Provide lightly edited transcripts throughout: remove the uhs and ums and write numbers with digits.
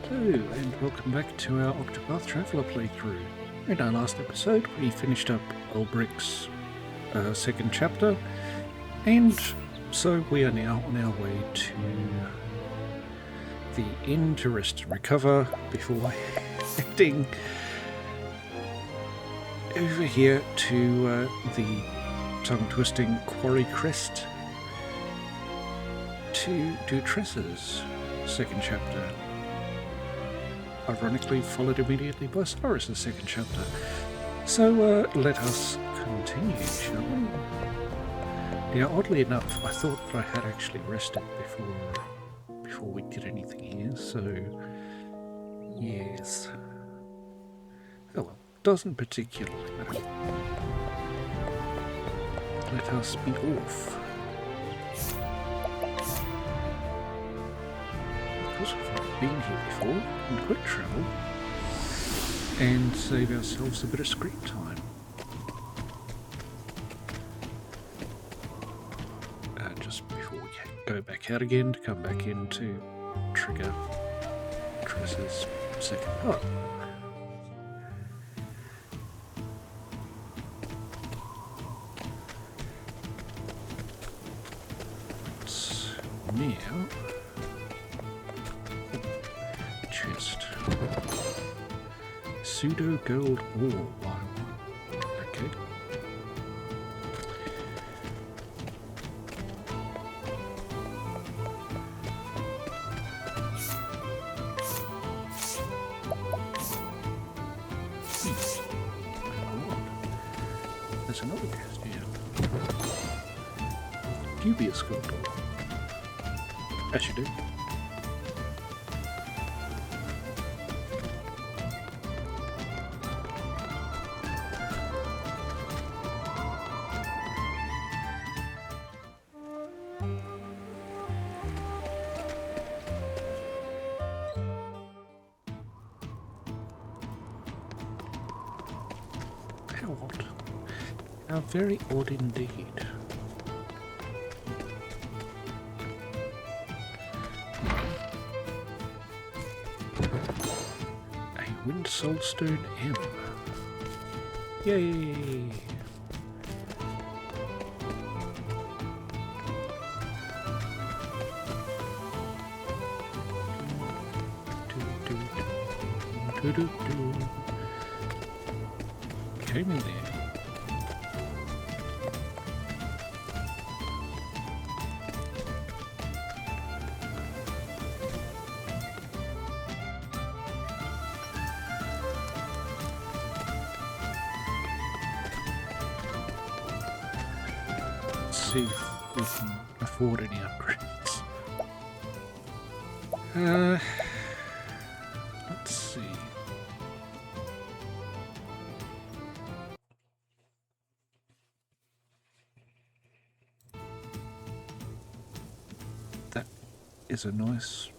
Hello and welcome back to our Octopath Traveller playthrough. In our last episode we finished up Ulbricht's second chapter, and so we are now on our way to the inn to rest and recover before heading over here to the tongue-twisting Quarrycrest to do Tressa's second chapter. Ironically followed immediately by Cyrus's second chapter. So let us continue, shall we? Now, oddly enough, I thought that I had actually rested before we did anything here, so yes. Oh well, doesn't particularly matter. Let us be off. Because we've been here before, and quick travel, and save ourselves a bit of screen time. Just before we go back out again to come back in to trigger Tressa's second part. Now, chest. Pseudo gold ore. Okay. There's another chest here. Dubious gold ore. As you do. How odd. How very odd indeed. Soulstone M. Yay! Came in there. See if we can afford any upgrades. Let's see. That is a nice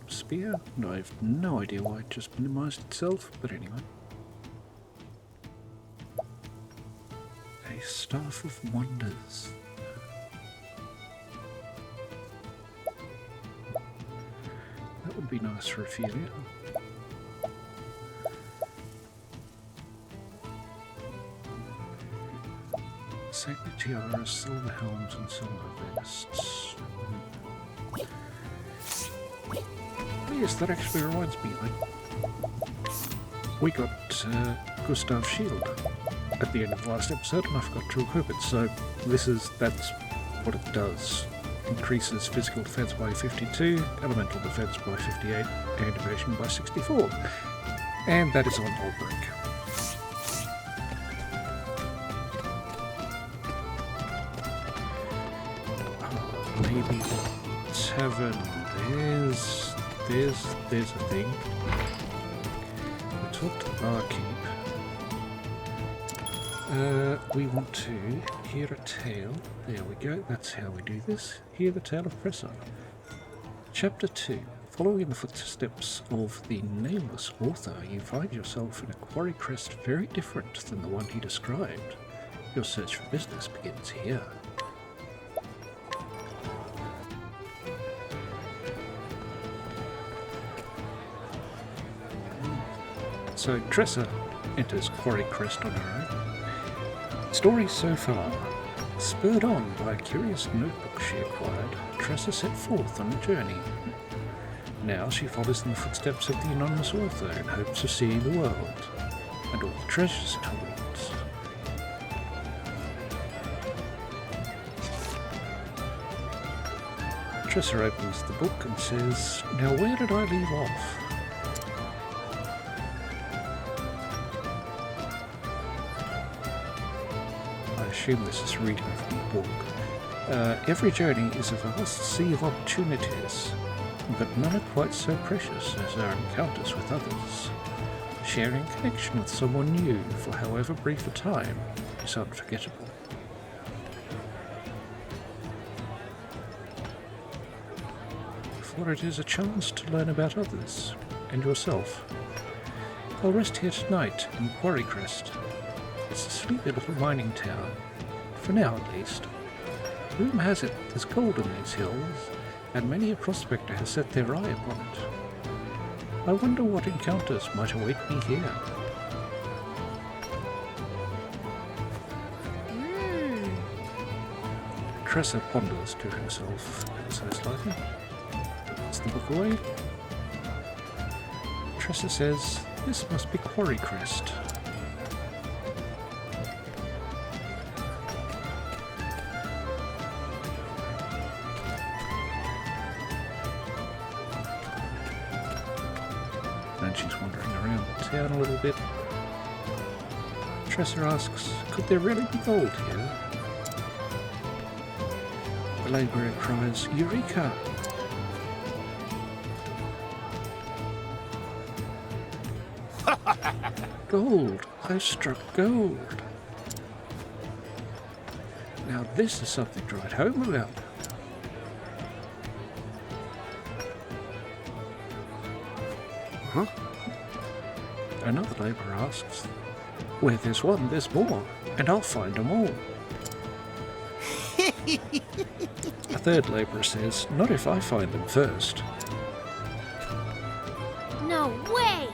spear. I have no idea why it just minimized itself, but anyway. A Staff of Wonders. That would be nice for Ophelia. Sacred tiaras, silver helms, and silver vests. Oh yes, that actually reminds me. We got Gustav's shield at the end of the last episode, and I forgot to equip it. So that's what it does. Increases physical defense by 52, elemental defense by 58, and evasion by 64. And that is on Ulbricht. Oh, maybe the tavern. There's a thing. We talked to the barkeep. We want to hear a tale. There we go, that's how we do this. Hear the tale of Tressa. Chapter 2. Following in the footsteps of the nameless author, you find yourself in a Quarrycrest very different than the one he described. Your search for business begins here. So Tressa enters Quarrycrest on her own. Story so far. Spurred on by a curious notebook she acquired, Tressa set forth on a journey. Now she follows in the footsteps of the anonymous author in hopes of seeing the world and all the treasures it holds. Tressa opens the book and says, "Now where did I leave off?" I assume this is reading from the book. Every journey is a vast sea of opportunities, but none are quite so precious as our encounters with others. Sharing connection with someone new for however brief a time is unforgettable. For it is a chance to learn about others and yourself. I'll rest here tonight in Quarrycrest. It's a sleepy little mining town, for now at least. Rumour has it there's gold in these hills, and many a prospector has set their eye upon it. I wonder what encounters might await me here. Tressa ponders to himself ever so slightly. Puts the book away. Tressa says, "This must be Quarrycrest." And she's wandering around the town a little bit. Tressa asks, "Could there really be gold here?" The labourer cries, "Eureka!" Gold! I've struck gold! Now this is something to write home about. Huh? Another labourer asks, "Where there's one, there's more, and I'll find them all." A third labourer says, "Not if I find them first." No way!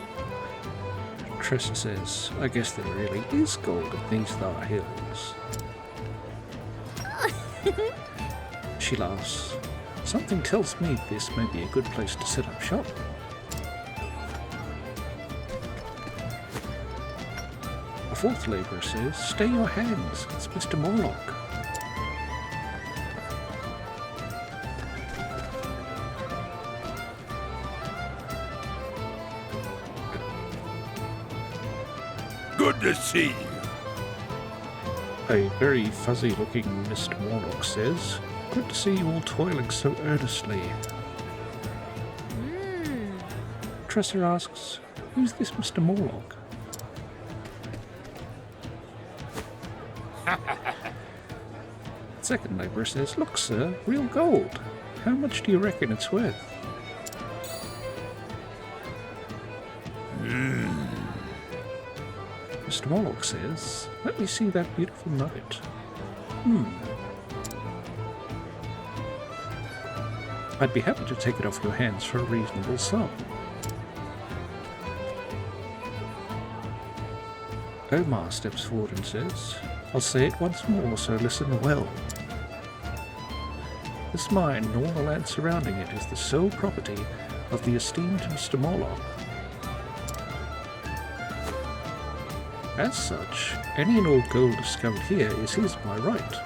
Tressa says, "I guess there really is gold in these thar hills." She laughs. "Something tells me this may be a good place to set up shop." A fourth labourer says, "Stay your hands, it's Mr. Morlock." Good to see you. A very fuzzy-looking Mr. Morlock says, "Good to see you all toiling so earnestly." Tressa asks, "Who's this Mr. Morlock?" Second labourer says, "Look, sir, real gold. How much do you reckon it's worth?" Mr. Morlock says, "Let me see that beautiful nugget." "I'd be happy to take it off your hands for a reasonable sum." Omar steps forward and says, "I'll say it once more, so listen well. This mine and all the land surrounding it is the sole property of the esteemed Mr. Morlock. As such, any and all gold discovered here is his by right.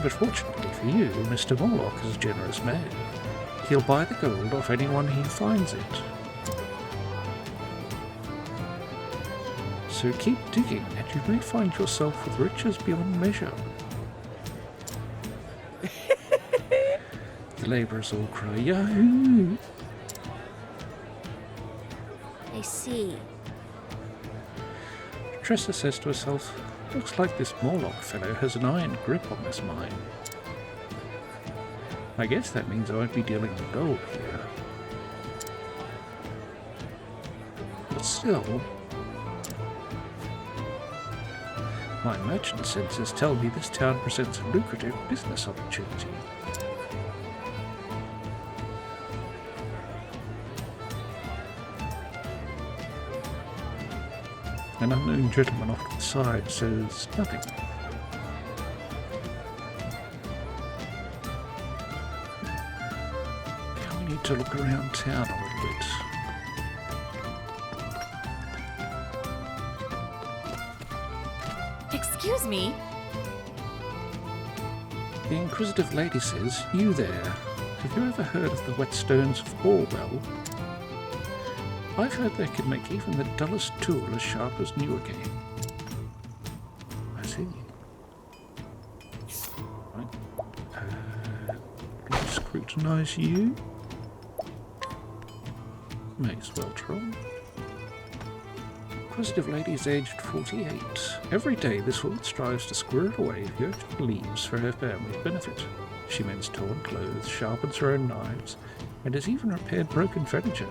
But fortunately for you, Mr. Morlock is a generous man. He'll buy the gold off anyone he finds it. So keep digging, and you may find yourself with riches beyond measure." The labourers all cry, "Yahoo!" I see. Tressa says to herself, "Looks like this Morlock fellow has an iron grip on this mine. I guess that means I won't be dealing in gold here. But still, my merchant senses tell me this town presents a lucrative business opportunity." An unknown gentleman off to the side says nothing. Now we need to look around town a little bit. Excuse me? The inquisitive lady says, "You there, have you ever heard of the whetstones of Orwell? I've heard they can make even the dullest tool as sharp as new again." I see. Right. Let me scrutinise you. May as well troll. Inquisitive lady is aged 48. Every day this woman strives to squirrel it away the urgent leaves for her family's benefit. She mends torn clothes, sharpens her own knives, and has even repaired broken furniture.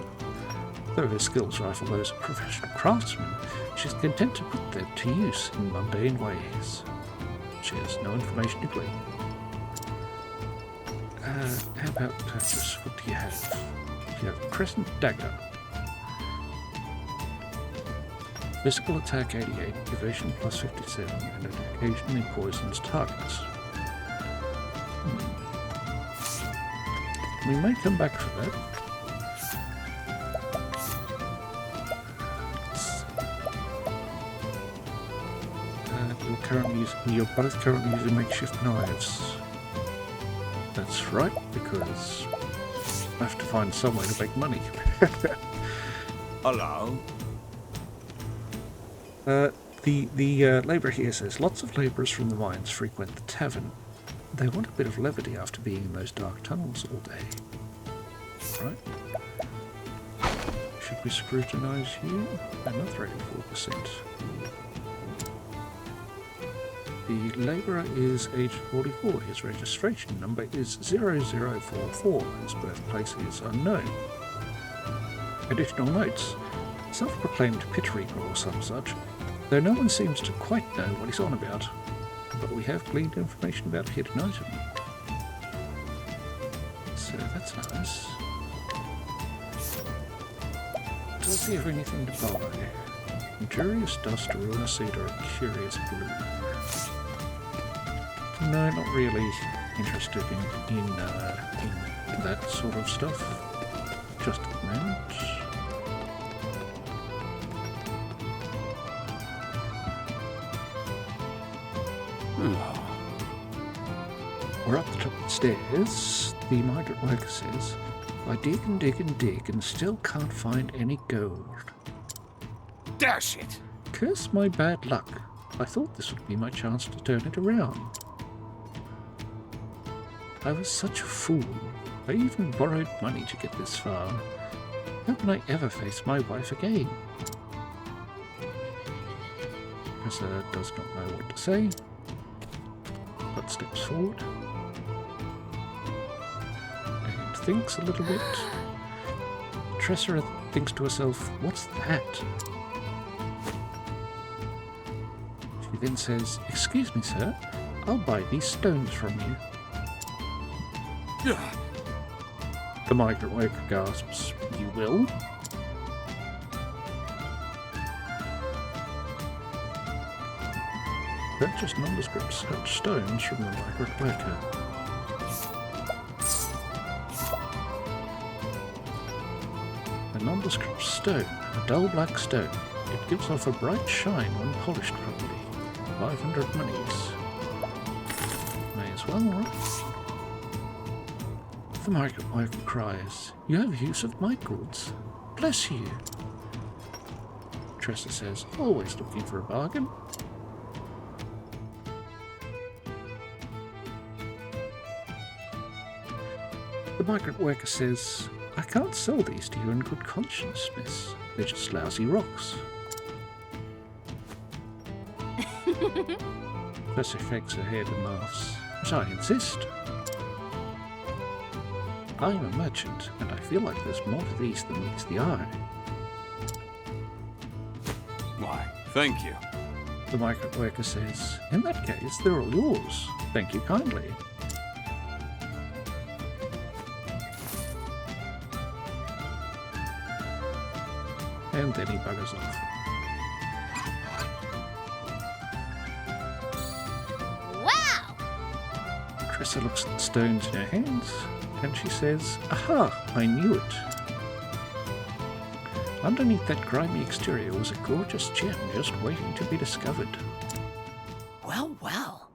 Though her skills rival those of professional craftsmen, she is content to put them to use in mundane ways. She has no information to glean. How about purchase? What do you have? You have a crescent dagger. Physical attack 88, evasion plus 57, and it occasionally poisons targets. We may come back for that. You're both currently using makeshift knives. That's right, because I have to find some way to make money. Hello. The labourer here says, lots of labourers from the mines frequent the tavern. They want a bit of levity after being in those dark tunnels all day. Right? Should we scrutinise you? Another 84%. The labourer is aged 44. His registration number is 0044. His birthplace is unknown. Additional notes. Self-proclaimed pit reaper or some such, though no one seems to quite know what he's on about. But we have gleaned information about a hidden item. So that's nice. Does he have anything to buy? Injurious dust, ruinous cedar, and curious blue. No, not really interested in that sort of stuff. Just at the moment. We're up the top of the stairs. The migrant worker says, I dig and dig and dig and still can't find any gold. Dash it! Curse my bad luck. I thought this would be my chance to turn it around. I was such a fool. I even borrowed money to get this far. How can I ever face my wife again? Tressa does not know what to say, but steps forward and thinks a little bit. Tressa thinks to herself, what's that? She then says, excuse me, sir, I'll buy these stones from you. The migrant worker gasps, you will? Purchase nondescript stones from the migrant worker. A nondescript stone, a dull black stone. It gives off a bright shine when polished properly. 500 monies. May as well, right? The migrant worker cries, you have use of my goods. Bless you. Tressa says, always looking for a bargain. The migrant worker says, I can't sell these to you in good conscience, miss. They're just lousy rocks. Tressa shakes her head and laughs. But I insist. I'm a merchant, and I feel like there's more to these than meets the eye. Why, thank you. The migrant worker says, in that case, they're all yours. Thank you kindly. And then he buggers off. Tressa looks at the stones in her hands, and she says, "Aha, I knew it." Underneath that grimy exterior was a gorgeous gem just waiting to be discovered. Well, well.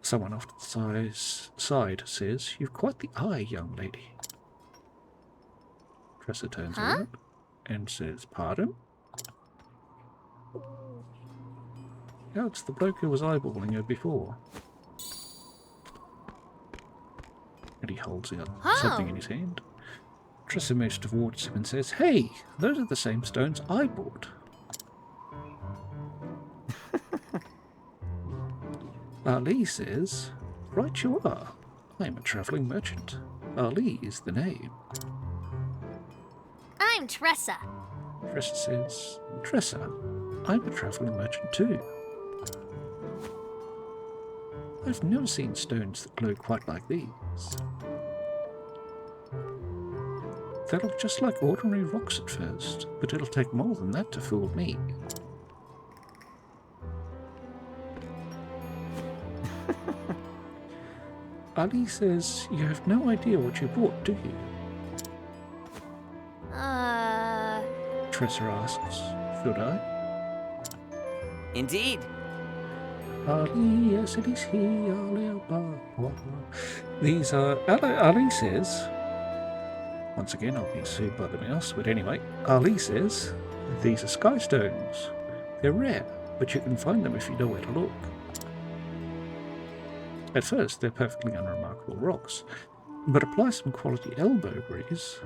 Someone off to the side says, "You've quite the eye, young lady." Tressa turns around and says, "Pardon?" Oh, it's the bloke who was eyeballing her before. And he holds out something in his hand. Tressa moves towards him and says, "Hey, those are the same stones I bought." Ali says, "Right you are. I'm a travelling merchant. Ali is the name." I'm Tressa. Tressa says, "Tressa, I'm a travelling merchant too. I've never seen stones that glow quite like these. They look just like ordinary rocks at first, but it'll take more than that to fool me." Ali says, "You have no idea what you bought, do you?" Tressa asks, "Should I?" Indeed. Ali, yes it is he, Ali Abba. These are, Ali says, once again I'll be sued by the mouse, but anyway, Ali says, "These are sky stones. They're rare, but you can find them if you know where to look. At first, they're perfectly unremarkable rocks, but apply some quality elbow grease,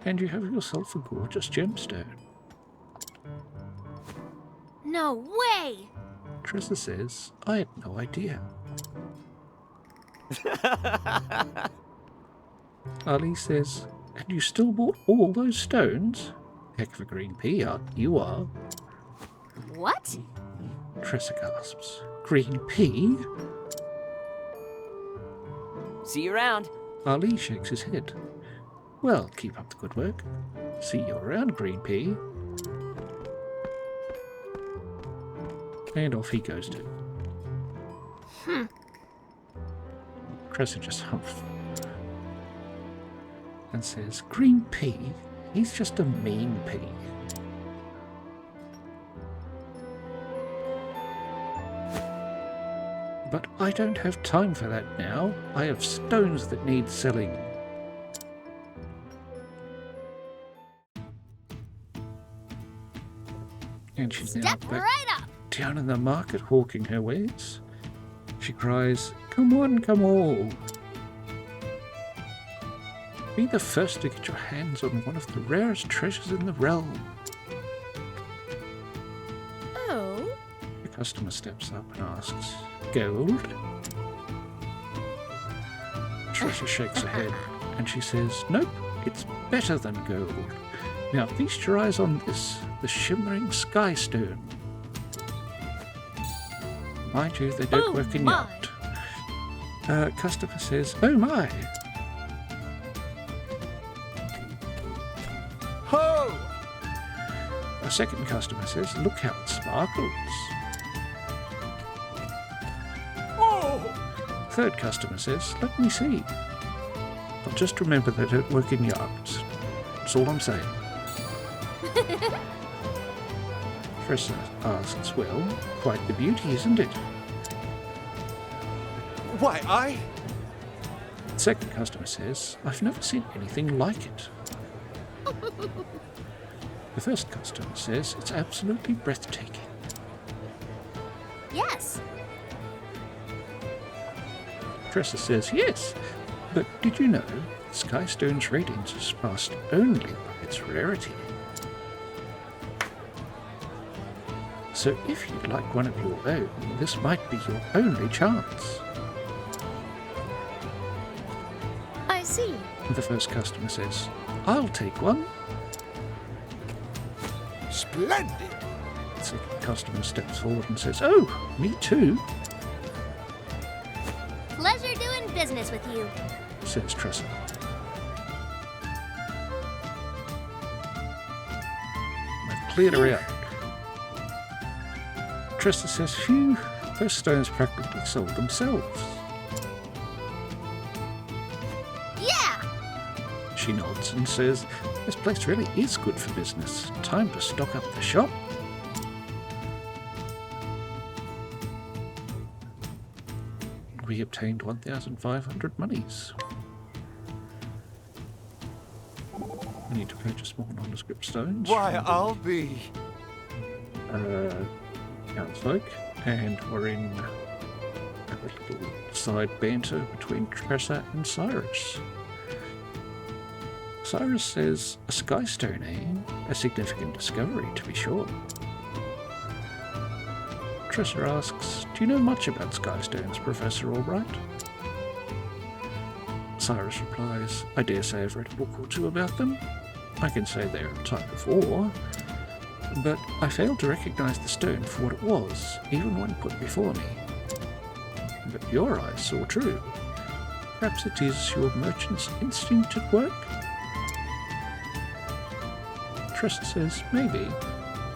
and you have yourself a gorgeous gemstone." No way! Tressa says, "I had no idea." Ali says, "And you still bought all those stones? Heck of a green pea, you are." What? Tressa gasps, "Green pea?" See you around. Ali shakes his head. "Well, keep up the good work. See you around, green pea." And off he goes to. Tressa just humph and says, "Green pea? He's just a mean pea." "But I don't have time for that now. I have stones that need selling." And she's now Step back right up! down in the market hawking her wares. She cries, "Come on, come all. Be the first to get your hands on one of the rarest treasures in the realm." Oh? The customer steps up and asks, "Gold?" Tressa shakes her head and she says, "Nope, it's better than gold. Now feast your eyes on this, the shimmering sky stone." Mind you, they don't Oh work in my. yacht. Customer says, "Oh my." Ho! A second customer says, "Look how it sparkles." Oh! Third customer says, "Let me see." But just remember they don't work in yachts. That's all I'm saying. Tressa asks, "Well, quite the beauty, isn't it?" Why, I... Second customer says, "I've never seen anything like it." The first customer says, "It's absolutely breathtaking." Yes. Tressa says, "Yes, but did you know Skystone's radiance is surpassed only by its rarity? So if you'd like one of your own, this might be your only chance." I see. The first customer says, "I'll take one." Splendid! The second customer steps forward and says, "Oh, me too," Pleasure doing business with you. says Tressa. They've cleared her out. Tressa says, "Phew, Those stones practically sold themselves. Yeah! She nods and says, this place really is good for business. Time to stock up the shop. We obtained 1,500 monies. We need to purchase more nondescript stones. Why, I'll be. Townsfolk, and we're in a little side banter between Tressa and Cyrus. Cyrus says, a skystone, eh? A significant discovery, to be sure. Tressa asks, do you know much about skystones, Professor Albright? Cyrus replies, I dare say I've read a book or two about them. I can say they're a type of ore, but I failed to recognize the stone for what it was, even when put before me. But your eyes saw true. Perhaps it is your merchant's instinct at work? Tressa says, maybe.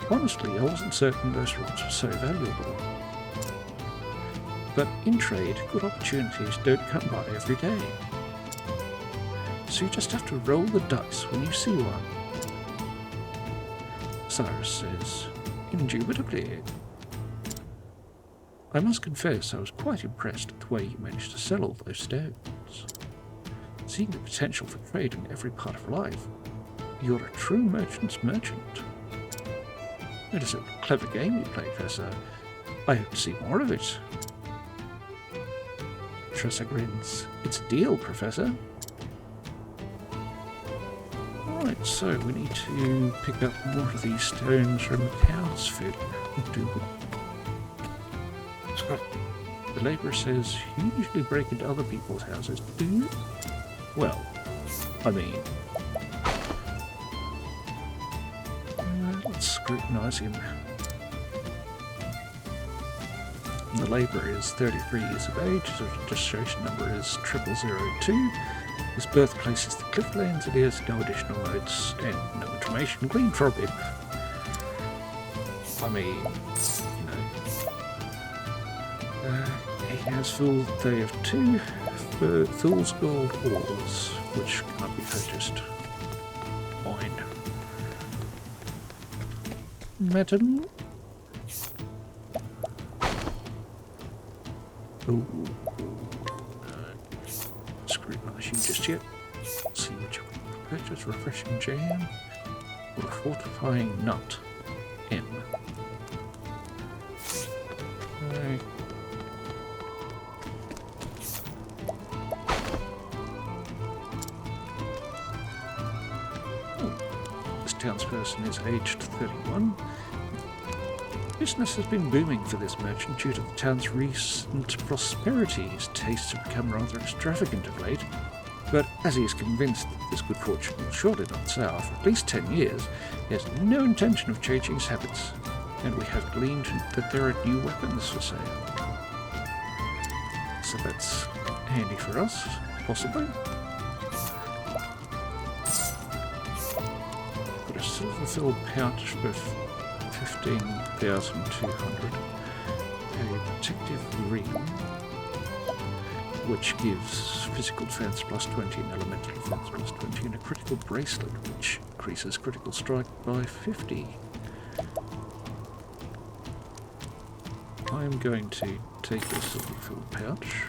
Honestly, I wasn't certain those rocks were so valuable. But in trade, good opportunities don't come by every day. So you just have to roll the dice when you see one. Cyrus says, indubitably. I must confess I was quite impressed at the way you managed to sell all those stones. Seeing the potential for trade in every part of life, you're a true merchant's merchant. It is a clever game you play, Tressa. I hope to see more of it. Tressa grins. It's a deal, Professor. Alright, so we need to pick up more of these stones from the cow's food. The labourer says, you usually break into other people's houses, do you? Well, I mean... let's scrutinise him. The labourer is 33 years of age, his registration number is 0002. His birthplace is the Clifflands, and he has no additional notes and no information gleaned from him. I mean, you know. He has full day of 2 for fool's gold ores, which can't be purchased. Fine. Madam? Ooh. Scrutinise you just yet. See what you want to purchase. Refreshing jam or a fortifying nut. M. Right. This townsperson is aged 31. Business has been booming for this merchant due to the town's recent prosperity. His tastes have become rather extravagant of late, but as he is convinced that this good fortune will surely not sour for at least 10 years, he has no intention of changing his habits, and we have gleaned that there are new weapons for sale. So that's handy for us, possibly. Got a silver-filled pouch with 15,200. A protective ring, which gives physical defense plus 20 and elemental defense plus 20, and a critical bracelet, which increases critical strike by 50. I'm going to take this silver-filled pouch,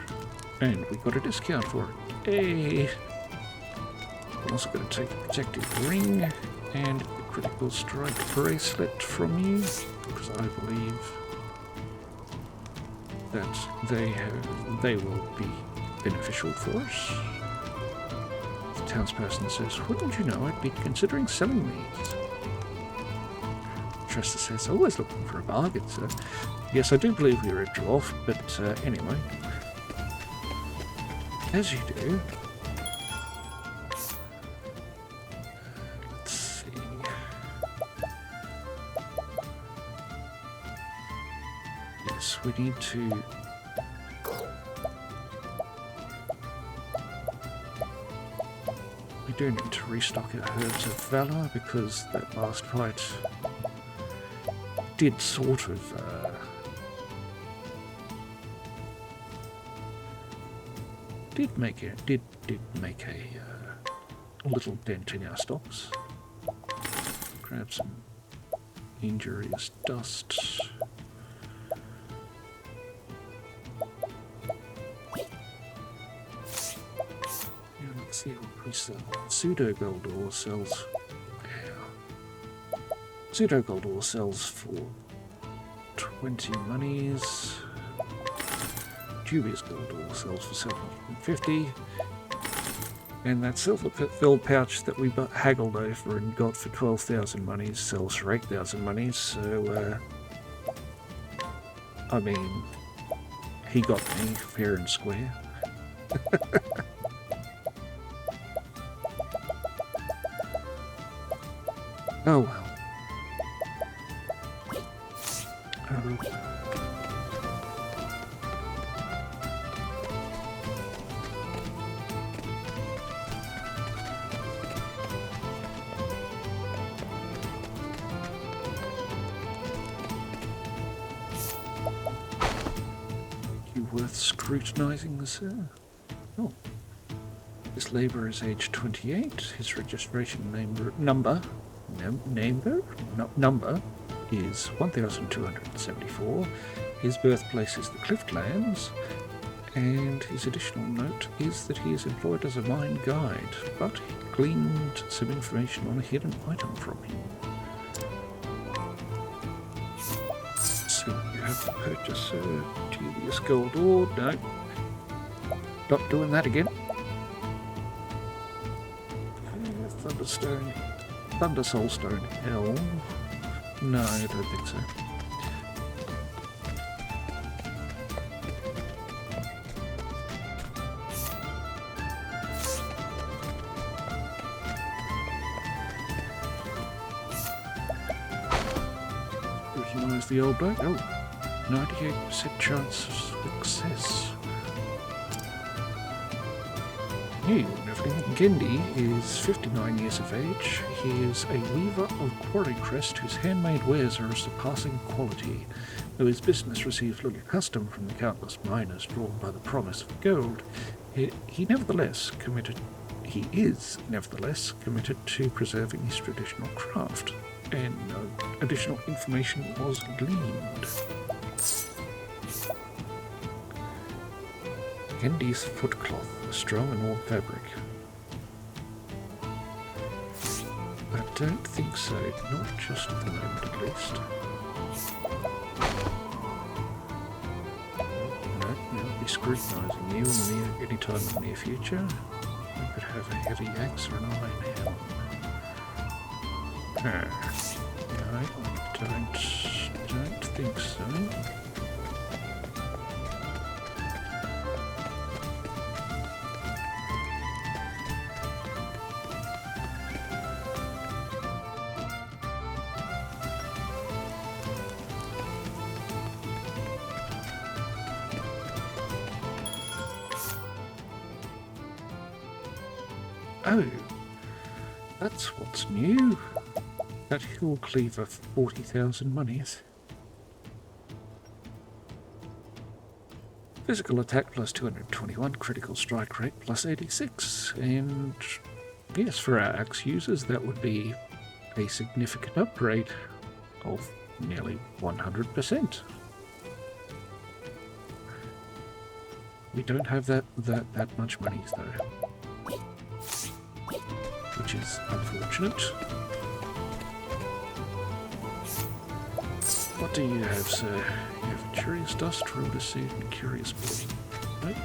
and we got a discount for it. Hey! I'm also going to take the protective ring and critical strike bracelet from you, because I believe that they will be beneficial for us. The townsperson says, wouldn't you know I'd be considering selling these? Tressa says, always looking for a bargain, sir. Yes, I do believe we ripped you off, but anyway. As you do. We need to we do need to restock our herbs of valor, because that last fight did sort of did make a little dent in our stocks. Grab some injurious dust. Yeah, let's see what we sell. Pseudo gold ore sells. Yeah. Pseudo gold ore sells for 20 monies. Dubious gold ore sells for 750. And that silver-filled pouch that we haggled over and got for 12,000 monies sells for 8,000 monies, so, I mean, he got me fair and square. Oh well. Oh. Worth scrutinising the sir. Oh. This labourer is aged 28. His registration number is 1274. His birthplace is the Cliftlands. And his additional note is that he is employed as a mine guide, but he gleaned some information on a hidden item from him. So you have to purchase dubious gold ore. No. Not doing that again. Thunderstone. Thunder Soulstone Helm. No, I don't think so. Scrutinise the old bloke. Oh, 98% chance of success. New Gendy is 59 years of age. He is a weaver of Quarrycrest whose handmade wares are of surpassing quality. Though his business receives little custom from the countless miners drawn by the promise of gold, he is nevertheless committed to preserving his traditional craft, and no additional information was gleaned. Gendy's footcloth, strong and warm fabric. I don't think so, not just at the moment at least. No, we'll be scrutinising you any time in the near future. We could have a heavy axe or an iron helm. No, I don't think so. Oh, that's what's new. That hill cleaver for 40,000 monies. Physical attack plus 221, critical strike rate plus 86. And yes, for our axe users, that would be a significant upgrade of nearly 100%. We don't have that much money though, which is unfortunate. What do you have, sir? You have curious dust, roller seed, and curious blood. Nope.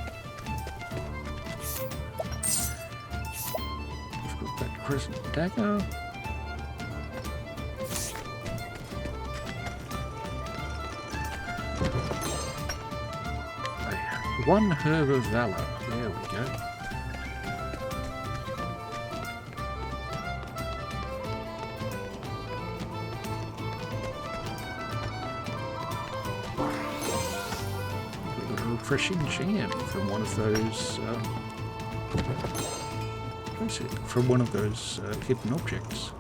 We've got that crescent dagger. One herb of valor. There we go. Refreshing jam from one of those from one of those hidden objects.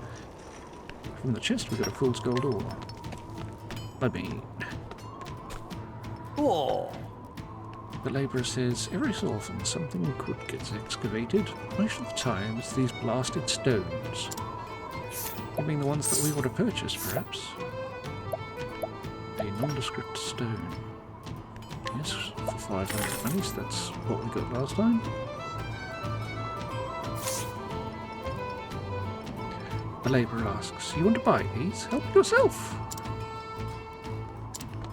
From the chest we got a fool's gold ore. I mean, Oh, The labourer says, every so often something good gets excavated. Most of the time it's these blasted stones. You mean the ones that we want to purchase, perhaps? A nondescript stone. Yes, for 500 monies, that's what we got last time. The labourer asks, you want to buy these? Help yourself!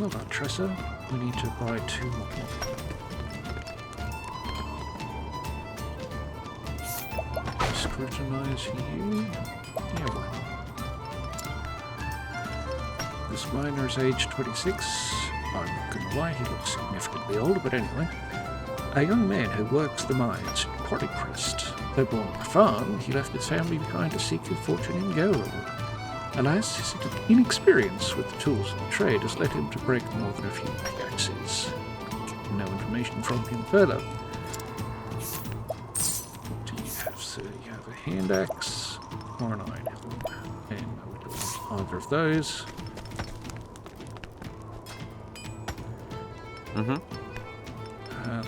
Well done, Tressa. We need to buy 2 more. Scrutinise you. Yeah, why not? This miner is aged 26. I'm not going to lie, he looks significantly older, but anyway. A young man who works the mines at Quarrycrest. Though born on a farm, he left his family behind to seek his fortune in gold. Alas, his inexperience with the tools of the trade has led him to break more than a few pickaxes. Get no information from him further. What do you have, sir? You have a hand axe or an iron helm. And no, we don't want either of those.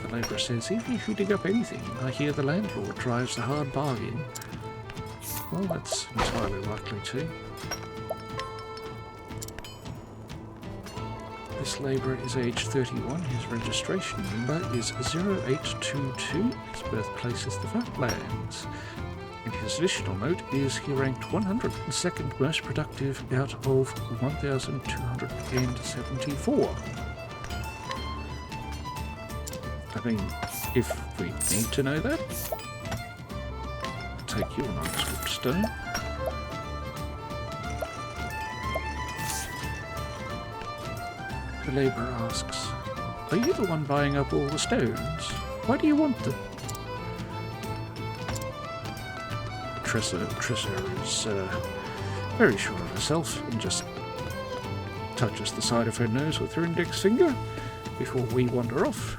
The labourer says, even if you dig up anything, I hear the landlord drives a hard bargain. Well, that's entirely likely too. This labourer is aged 31. His registration number is 0822. His birthplace is the Flatlands. And his additional note is he ranked 102nd most productive out of 1,274. I mean, if we need to know that, take your nondescript stone. The labourer asks, are you the one buying up all the stones? Why do you want them? Tressa is very sure of herself and just touches the side of her nose with her index finger before we wander off.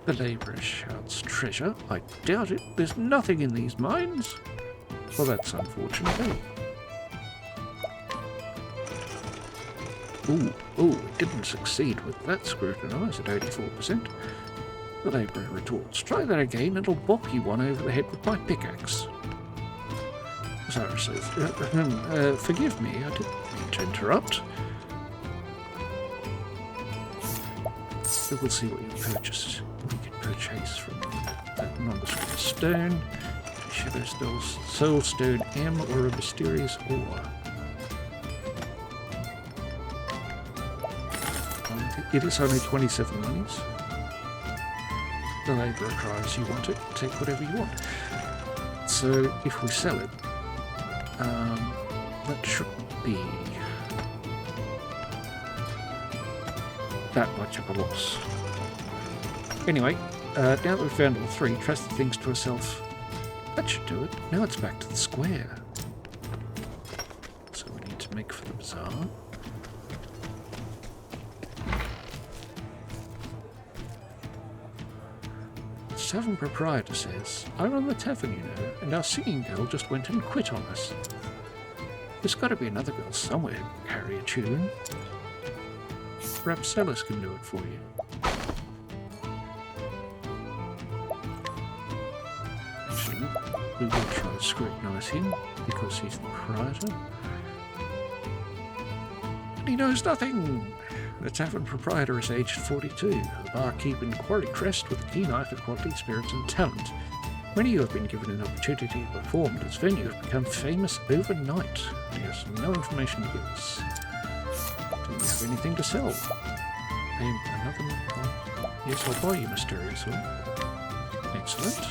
The labourer shouts, treasure? I doubt it. There's nothing in these mines. Well, that's unfortunate. Ooh, it didn't succeed with that scrutinise at 84%. The labourer retorts, try that again and I'll bop you one over the head with my pickaxe. Zara says, forgive me, I didn't mean to interrupt. So we'll see what you purchase. We can purchase from that nondescript stone, shadow soul stone M, or a mysterious ore. It is only 27 monies. The labourer cries, you want it? Take whatever you want. So if we sell it, that shouldn't be that much of a loss. Anyway, now that we've found all 3, Tressa thinks to herself, that should do it. Now it's back to the square. So we need to make for the bazaar. The tavern proprietor says, I run the tavern, you know, and our singing girl just went and quit on us. There's got to be another girl somewhere who can carry a tune. Perhaps Sellers can do it for you. Actually, we will try to scrutinise him, because he's the proprietor. And he knows nothing! The tavern proprietor is aged 42, a barkeep in Quarrycrest with a keen eye for quality, spirits and talent. Many who have been given an opportunity to perform at his venue have become famous overnight. He has no information to give us. Do you have anything to sell? Yes, I'll buy you, mysterious one. Excellent.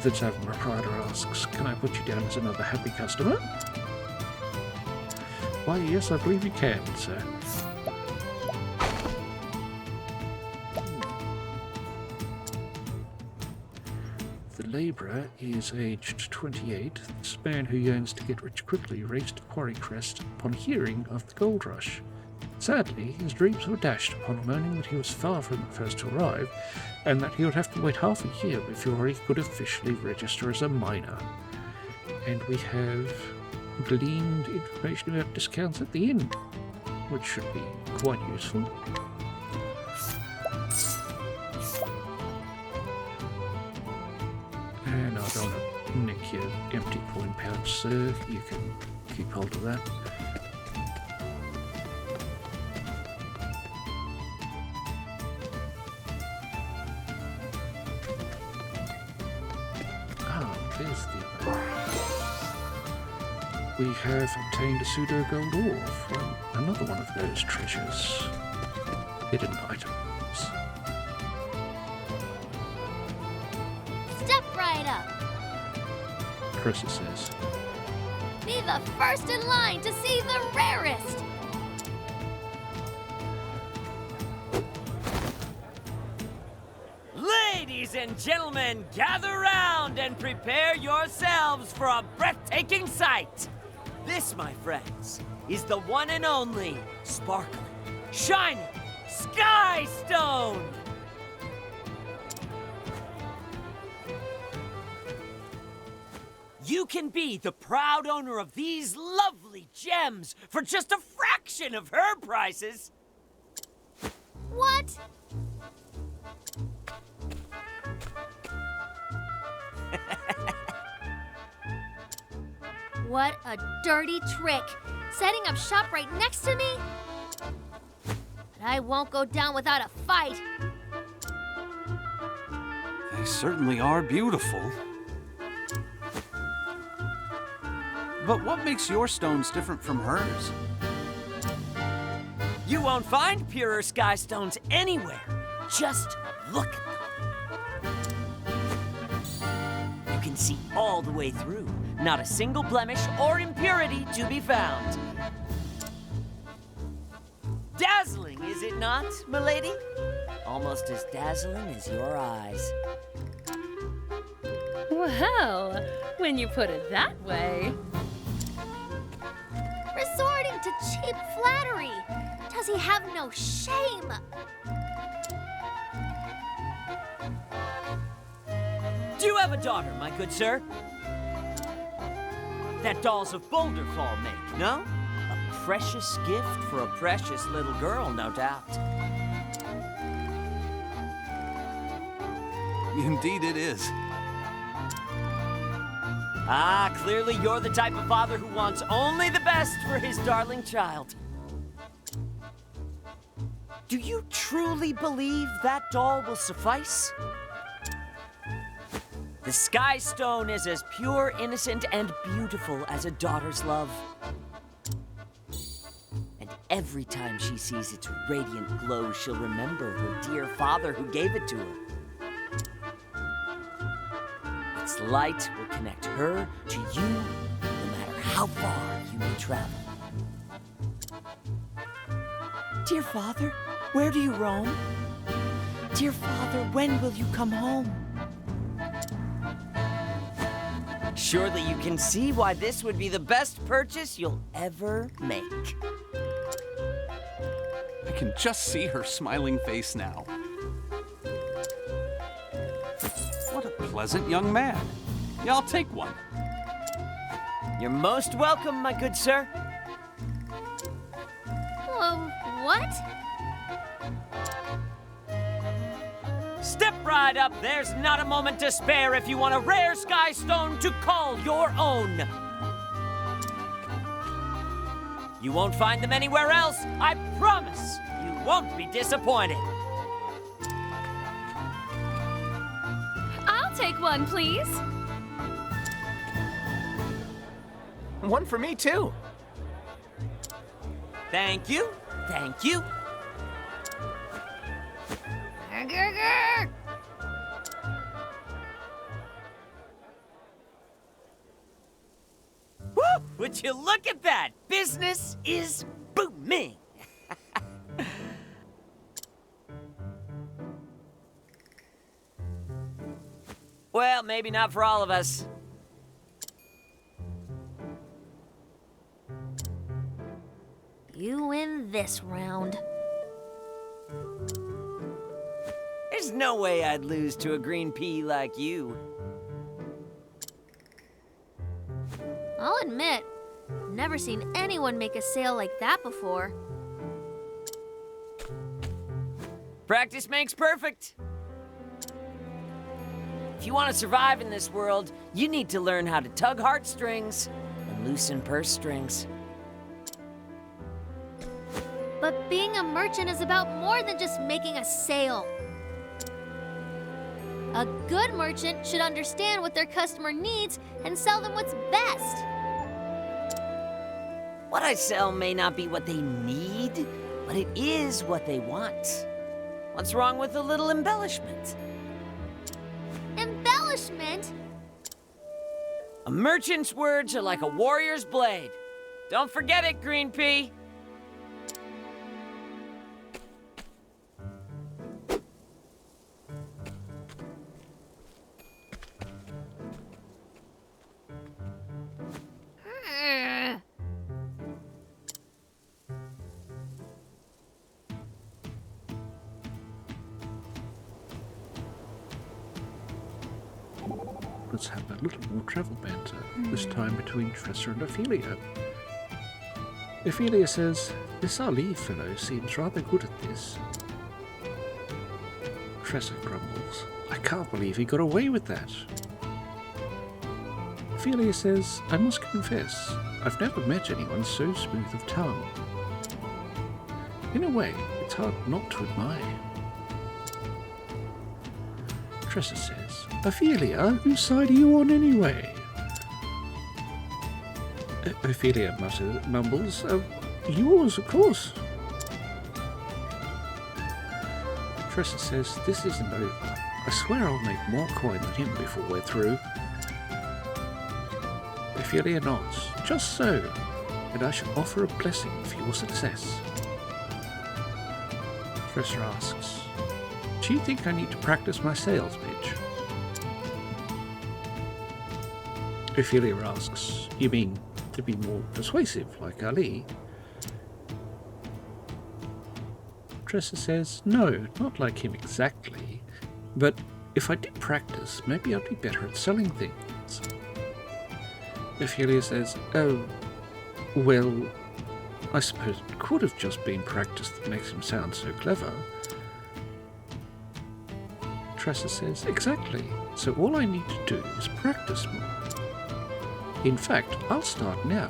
The tavern proprietor asks, can I put you down as another happy customer? Why, yes, I believe you can, sir. The labourer is aged 28. This man who yearns to get rich quickly raced to Quarrycrest upon hearing of the gold rush. Sadly, his dreams were dashed upon learning that he was far from the first to arrive, and that he would have to wait half a year before he could officially register as a miner. And we have gleaned information about discounts at the inn, which should be quite useful. And I don't want to nick your empty coin pouch, sir. You can keep hold of that. There's the other. We have obtained a pseudo gold ore from another one of those treasures. Hidden items. Step right up. Tressa says. Be the first in line to see the rarest. Ladies and gentlemen, gather round and prepare yourselves for a breathtaking sight. This, my friends, is the one and only sparkling, shining Sky Stone. You can be the proud owner of these lovely gems for just a fraction of her prices. What? What a dirty trick. Setting up shop right next to me? But I won't go down without a fight. They certainly are beautiful. But what makes your stones different from hers? You won't find purer sky stones anywhere. Just look at them. You can see all the way through. Not a single blemish or impurity to be found. Dazzling, is it not, milady? Almost as dazzling as your eyes. Well, when you put it that way. Resorting to cheap flattery. Does he have no shame? Do you have a daughter, my good sir? That dolls of Boulder Fall make, no? A precious gift for a precious little girl, no doubt. Indeed it is. Ah, clearly you're the type of father who wants only the best for his darling child. Do you truly believe that doll will suffice? The Sky Stone is as pure, innocent, and beautiful as a daughter's love. And every time she sees its radiant glow, she'll remember her dear father who gave it to her. Its light will connect her to you, no matter how far you may travel. Dear father, where do you roam? Dear father, when will you come home? Surely you can see why this would be the best purchase you'll ever make. I can just see her smiling face now. What a pleasant young man. Yeah, I'll take one. You're most welcome, my good sir. What? Step right up. There's not a moment to spare if you want a rare sky stone to call your own. You won't find them anywhere else. I promise. You won't be disappointed. I'll take one, please. One for me, too. Thank you. Thank you. Woo! Would you look at that? Business is booming. Well, maybe not for all of us. You win this round. There's no way I'd lose to a green pea like you. I'll admit, never seen anyone make a sale like that before. Practice makes perfect. If you want to survive in this world, you need to learn how to tug heartstrings and loosen purse strings. But being a merchant is about more than just making a sale. A good merchant should understand what their customer needs and sell them what's best. What I sell may not be what they need, but it is what they want. What's wrong with a little embellishment? Embellishment? A merchant's words are like a warrior's blade. Don't forget it, Green Pea. Let's have a little more travel banter, this time between Tressa and Ophelia. Ophelia says, "This Ali fellow seems rather good at this." Tressa grumbles, "I can't believe he got away with that." Ophelia says, "I must confess, I've never met anyone so smooth of tongue. In a way, it's hard not to admire." Tressa says, "Ophelia, whose side are you on anyway?" Ophelia mumbles, "Yours, of course." Tressa says, "This isn't over. I swear I'll make more coin than him before we're through." Ophelia nods, "Just so, and I shall offer a blessing for your success." Tressa asks, "Do you think I need to practice my sales pitch?" Ophelia asks, "You mean to be more persuasive, like Ali?" Tressa says, "No, not like him exactly, but if I did practice, maybe I'd be better at selling things." Ophelia says, "Oh, well, I suppose it could have just been practice that makes him sound so clever." Tressa says, "Exactly, so all I need to do is practice more. In fact, I'll start now.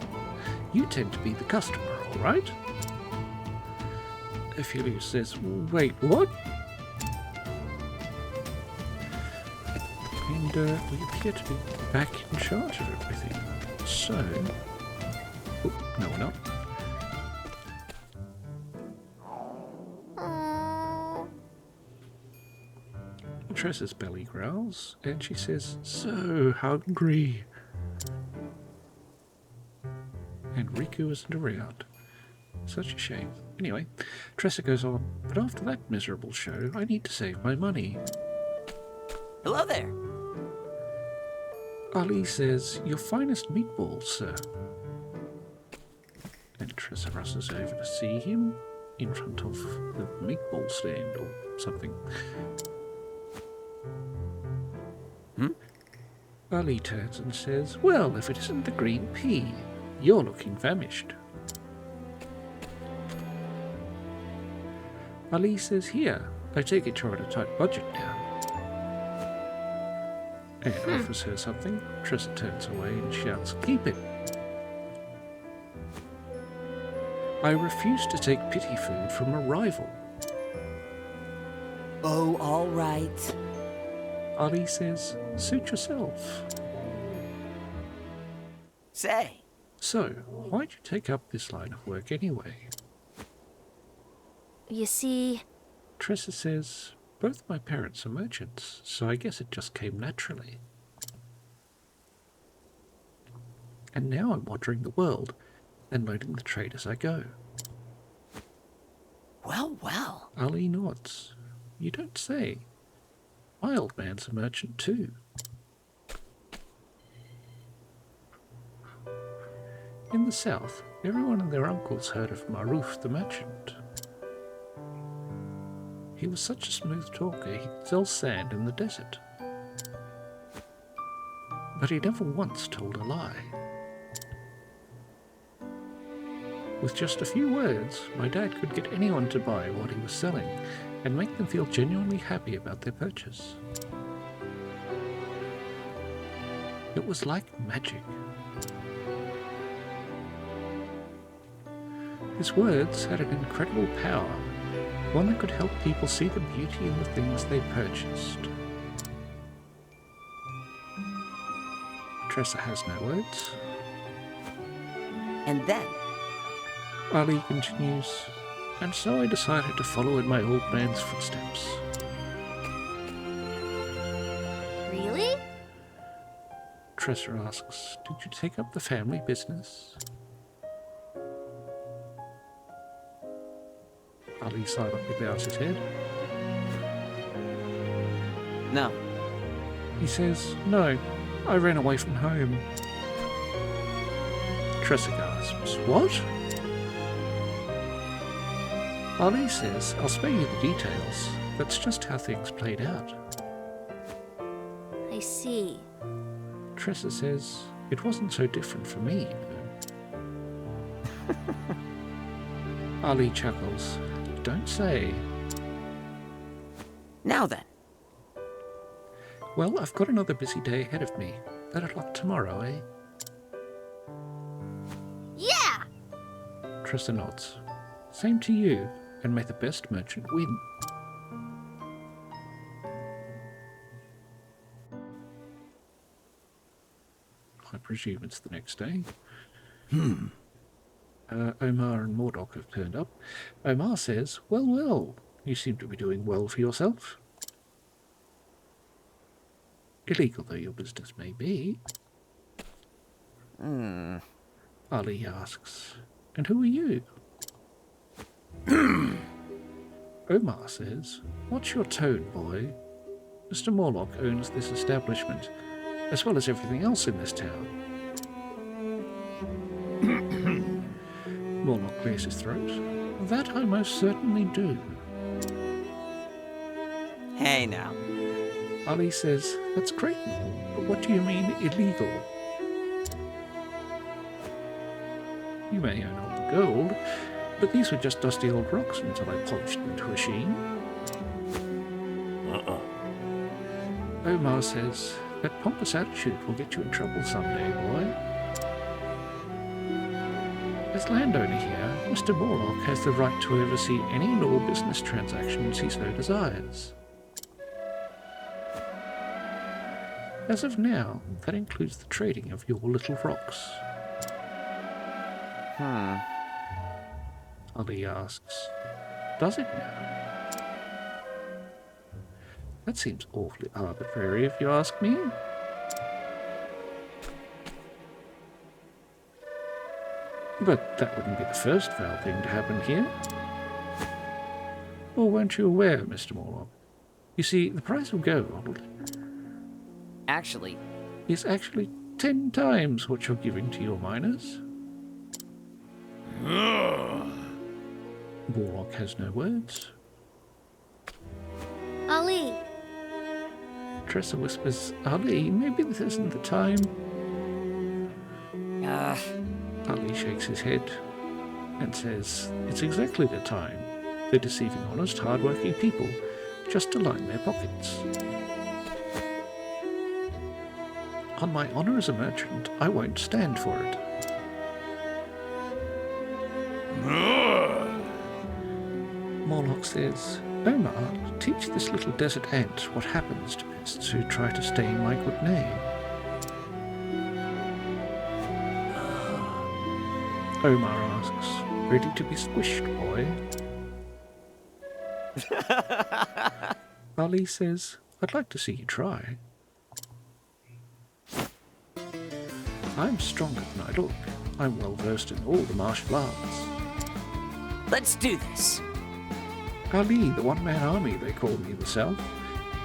You tend to be the customer, all right?" Ophelia says, "Wait, what?" And we appear to be back in charge of everything. So... Oh, no, we're not. Tressa's belly growls, and she says, "So hungry." And Riku isn't around. Such a shame. Anyway, Tressa goes on, "But after that miserable show, I need to save my money." Hello there. Ali says, "Your finest meatballs, sir." And Tressa rushes over to see him in front of the meatball stand or something. Ali turns and says, "Well, if it isn't the green pea, you're looking famished." Ali says, "Here, I take it you're on a tight budget now." And offers her something. Tressa turns away and shouts, "Keep it." "I refuse to take pity food from a rival." Oh, all right. Ali says, "Suit yourself." Say, "So, why'd you take up this line of work anyway?" You see, Tressa says, "Both my parents are merchants, so I guess it just came naturally. And now I'm wandering the world and learning the trade as I go." well. Ali nods. "You don't say. My old man's a merchant too." In the south, everyone and their uncles heard of Maruf the merchant. He was such a smooth talker, he'd sell sand in the desert. But he never once told a lie. With just a few words, my dad could get anyone to buy what he was selling and make them feel genuinely happy about their purchase. It was like magic. His words had an incredible power, one that could help people see the beauty in the things they purchased. Tressa has no words. And then, Ali continues, and so I decided to follow in my old man's footsteps. Really? Tressa asks, did you take up the family business? Ali silently bows his head. no. He says, no, I ran away from home. Tressa gasps, what? Ali says, I'll spare you the details. That's just how things played out. I see. Tressa says, it wasn't so different for me, Ali chuckles. Don't say. Now then. Well, I've got another busy day ahead of me. Better luck tomorrow, eh? Yeah! Tressa nods. Same to you, and may the best merchant win. I presume it's the next day. Omar and Mordok have turned up. Omar says, well, you seem to be doing well for yourself. Illegal though your business may be. Ali asks, and who are you? Omar says, what's your tone, boy? Mr. Morlock owns this establishment, as well as everything else in this town. Morlock clears his throat. That I most certainly do. Hey now. Ali says, that's great, but what do you mean illegal? You may own all the gold, but these were just dusty old rocks until I polished them to a sheen. Omar says, that pompous attitude will get you in trouble someday, boy. As landowner here, Mr. Morlock has the right to oversee any and all business transactions he so desires. As of now, that includes the trading of your little rocks. Ali asks, does it now? That seems awfully arbitrary if you ask me. But that wouldn't be the first foul thing to happen here. Or weren't you aware, Mr. Morlock? You see, the price of gold Actually, is actually 10 times what you're giving to your miners. Morlock has no words. Ali, Tressa whispers, Ali, maybe this isn't the time. Ali shakes his head and says, it's exactly the time. They're deceiving honest, hard-working people just to line their pockets. On my honor as a merchant, I won't stand for it. Morlock says, Omar, teach this little desert ant what happens to pests who try to stain my good name. Omar asks, ready to be squished, boy? Ali says, I'd like to see you try. I'm stronger than I look. I'm well versed in all the martial arts. let's do this. Ali, the one-man army, they call me in the South.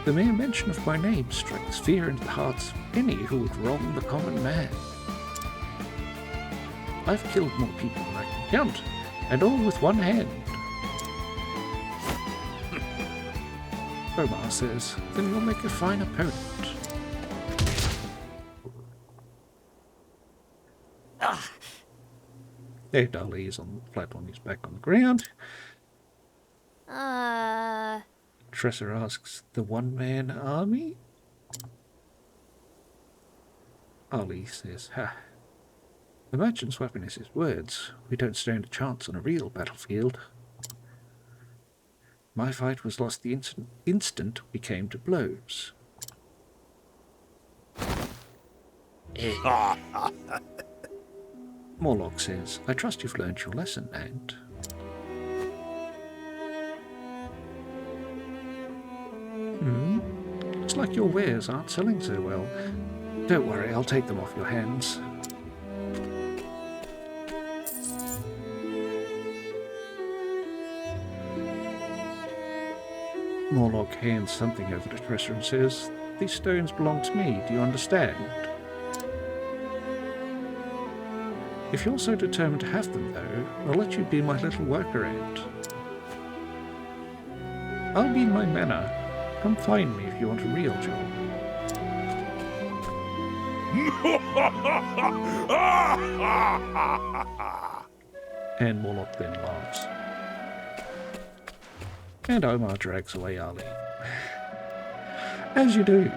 The mere mention of my name strikes fear into the hearts of any who would wrong the common man. I've killed more people than I can count, and all with one hand. Omar says, then you'll make a fine opponent. There, Dolly is flat on his back on the ground. Tressa asks, the one-man army? Ollie says, ha. The merchant's weapon is his words. We don't stand a chance on a real battlefield. My fight was lost the instant we came to blows. Morlock says, I trust you've learned your lesson, and... Looks like your wares aren't selling so well. Don't worry, I'll take them off your hands. Morlock hands something over to Tressa and says, these stones belong to me, do you understand? If you're so determined to have them, though, I'll let you be my little worker ant. I'll be in my manor. Come find me if you want a real job. And Morlock then laughs. And Omar drags away Ali. As you do.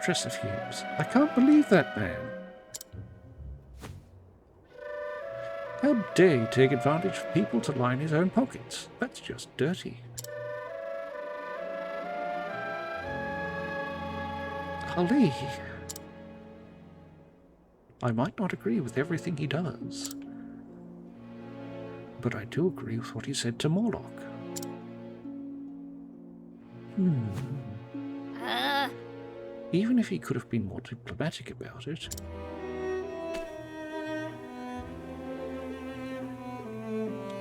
Tressa fumes. I can't believe that man. How dare he take advantage of people to line his own pockets? That's just dirty. Ali. I might not agree with everything he does, but I do agree with what he said to Morlock. Even if he could have been more diplomatic about it.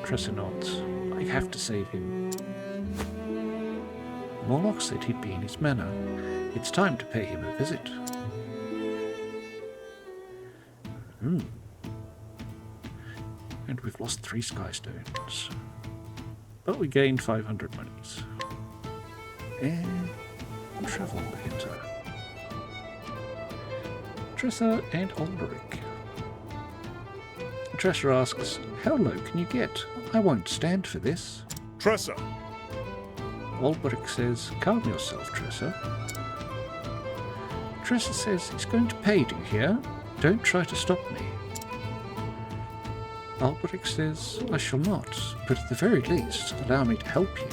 Tressa nods. I have to save him. Morlock said he'd be in his manor. It's time to pay him a visit. And we've lost 3 skystones. But we gained 500 monies. And travel enter. Tressa and Alberic. Tressa asks, how low can you get? I won't stand for this. Tressa! Alberic says, calm yourself, Tressa. Tressa says, he's going to pay, do you hear? Don't try to stop me. Alberic says, I shall not, but at the very least, allow me to help you.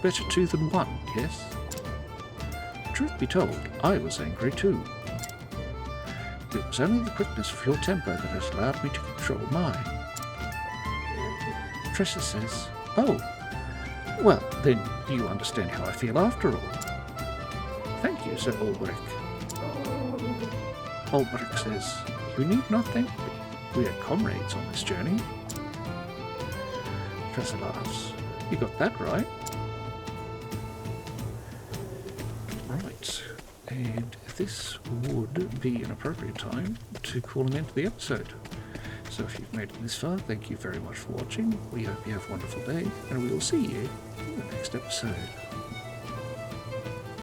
Better 2 than 1, yes? Truth be told, I was angry too. It was only the quickness of your temper that has allowed me to control mine. Tressa says, oh, well, then you understand how I feel after all. Thank you, said Alberic. Alberic says, you need not thank me. We are comrades on this journey. Tressa laughs. You got that right. Right. And this would be an appropriate time to call an end to the episode. So if you've made it this far, thank you very much for watching. We hope you have a wonderful day, and we will see you in the next episode.